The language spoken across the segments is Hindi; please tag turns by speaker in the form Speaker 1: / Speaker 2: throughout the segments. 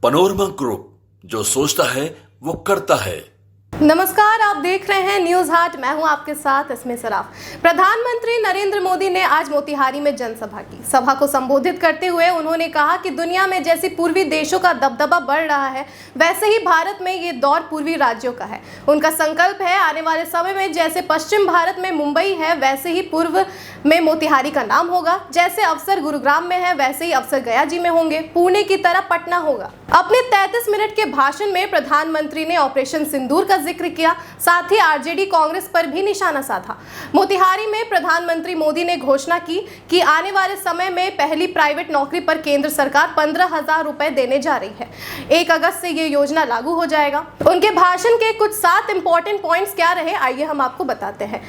Speaker 1: पनोरमा ग्रुप, जो सोचता है वो करता है।
Speaker 2: नमस्कार, आप देख रहे हैं न्यूज हाट। मैं हूं आपके साथ इसमें सराफ। प्रधानमंत्री नरेंद्र मोदी ने आज मोतिहारी में जनसभा की। सभा को संबोधित करते हुए उन्होंने कहा कि दुनिया में जैसे पूर्वी देशों का दबदबा बढ़ रहा है, वैसे ही भारत में ये दौर पूर्वी राज्यों का है। उनका संकल्प है आने वाले समय में जैसे पश्चिम भारत में मुंबई है, वैसे ही पूर्व में मोतिहारी का नाम होगा। जैसे अफसर गुरुग्राम में है, वैसे ही अफसर गया जी में होंगे। पुणे की तरह पटना होगा। अपने 33 मिनट के भाषण में प्रधानमंत्री ने ऑपरेशन सिंदूर का जिक्र किया, साथ ही आरजेडी कांग्रेस पर भी निशाना साधा। मोतिहारी में प्रधानमंत्री मोदी ने घोषणा की कि आने वाले समय में पहली प्राइवेट नौकरी पर केंद्र सरकार 15,000 रुपए देने जा रही है। 1 अगस्त से ये योजना लागू हो जाएगा। उनके भाषण के कुछ 7 इंपॉर्टेंट पॉइंट्स क्या रहे, आइए हम आपको बताते हैं।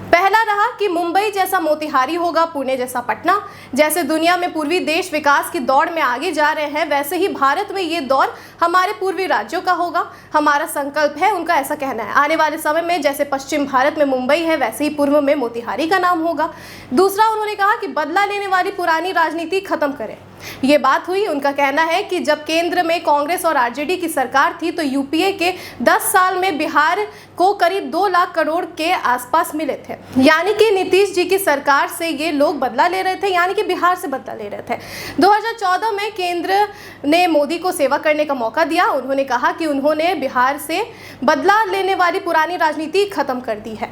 Speaker 2: पहला रहा कि मुंबई जैसा मोतिहारी होगा, पुणे जैसा पटना। जैसे दुनिया में पूर्वी देश विकास की दौड़ में आगे जा रहे हैं, वैसे ही भारत में ये दौर हमारे पूर्वी राज्यों का होगा। हमारा संकल्प है, उनका ऐसा कहना है। आने वाले समय में जैसे पश्चिम भारत में मुंबई है, वैसे ही पूर्व में मोतिहारी का नाम होगा। दूसरा, उन्होंने कहा कि बदला लेने वाली पुरानी राजनीति खत्म करें। ये बात हुई। उनका कहना है कि जब केंद्र में कांग्रेस और आरजेडी की सरकार थी तो यूपीए के 10 साल में बिहार को करीब 2 लाख करोड़ के आसपास मिले थे। यानी कि नीतीश जी की सरकार से ये लोग बदला ले रहे थे, यानी कि बिहार से बदला ले रहे थे। 2014 में केंद्र ने मोदी को सेवा करने का मौका दिया। उन्होंने कहा कि उन्होंने बिहार से बदला लेने वाली पुरानी राजनीति खत्म कर दी है।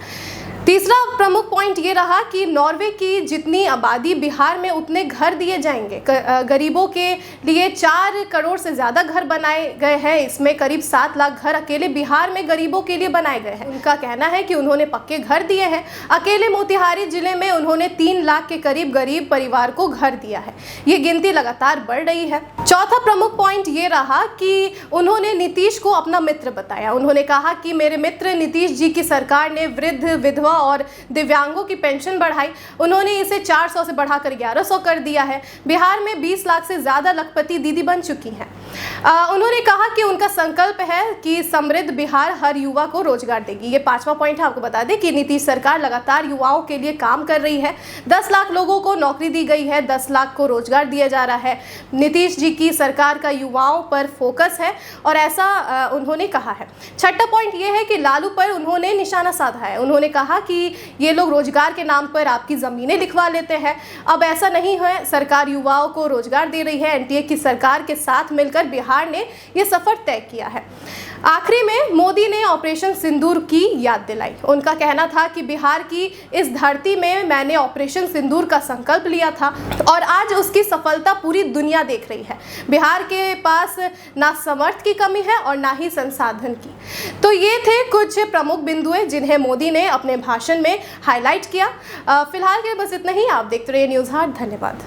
Speaker 2: तीसरा प्रमुख पॉइंट ये रहा कि नॉर्वे की जितनी आबादी, बिहार में उतने घर दिए जाएंगे। गरीबों के लिए 4 करोड़ से ज़्यादा घर बनाए गए हैं। इसमें करीब 7 लाख घर अकेले बिहार में गरीबों के लिए बनाए गए हैं। उनका कहना है कि उन्होंने पक्के घर दिए हैं। अकेले मोतिहारी जिले में उन्होंने 3 लाख के करीब गरीब परिवार को घर दिया है। ये गिनती लगातार बढ़ रही है। चौथा प्रमुख पॉइंट ये रहा कि उन्होंने नीतीश को अपना मित्र बताया। उन्होंने कहा कि मेरे मित्र नीतीश जी की सरकार ने वृद्ध, विधवा और दिव्यांगों की पेंशन बढ़ाई। उन्होंने इसे 400 से बढ़ाकर 1100 कर दिया है। बिहार में 20 लाख से ज्यादा लखपति दीदी बन चुकी हैं। उन्होंने कहा कि उनका संकल्प है कि समृद्ध बिहार हर युवा को रोजगार देगी। ये 5वां पॉइंट है। आपको बता दें कि नीतीश सरकार लगातार युवाओं के लिए काम कर रही है। 10 लाख लोगों को नौकरी दी गई है, 10 लाख को रोजगार दिया जा रहा है। नीतीश जी की सरकार का युवाओं पर फोकस है और ऐसा उन्होंने कहा है। छठा पॉइंट ये है कि लालू पर उन्होंने निशाना साधा है। उन्होंने कहा कि ये लोग रोजगार के नाम पर आपकी जमीनें लिखवा लेते हैं। अब ऐसा नहीं है, सरकार युवाओं को रोजगार दे रही है। एनडीए की सरकार के साथ मिलकर बिहार ने ये सफर तय किया है। आखिरी में मोदी ने ऑपरेशन सिंदूर की याद दिलाई। उनका कहना था कि बिहार की इस धरती में मैंने ऑपरेशन सिंदूर का संकल्प लिया था और आज उसकी सफलता पूरी दुनिया देख रही है। बिहार के पास ना समर्थ की कमी है और ना ही संसाधन की। तो ये थे कुछ प्रमुख बिंदुएं जिन्हें मोदी ने अपने भाषण में हाईलाइट किया। फिलहाल के बस इतना ही। आप देखते रहिए न्यूज़ हाट। धन्यवाद।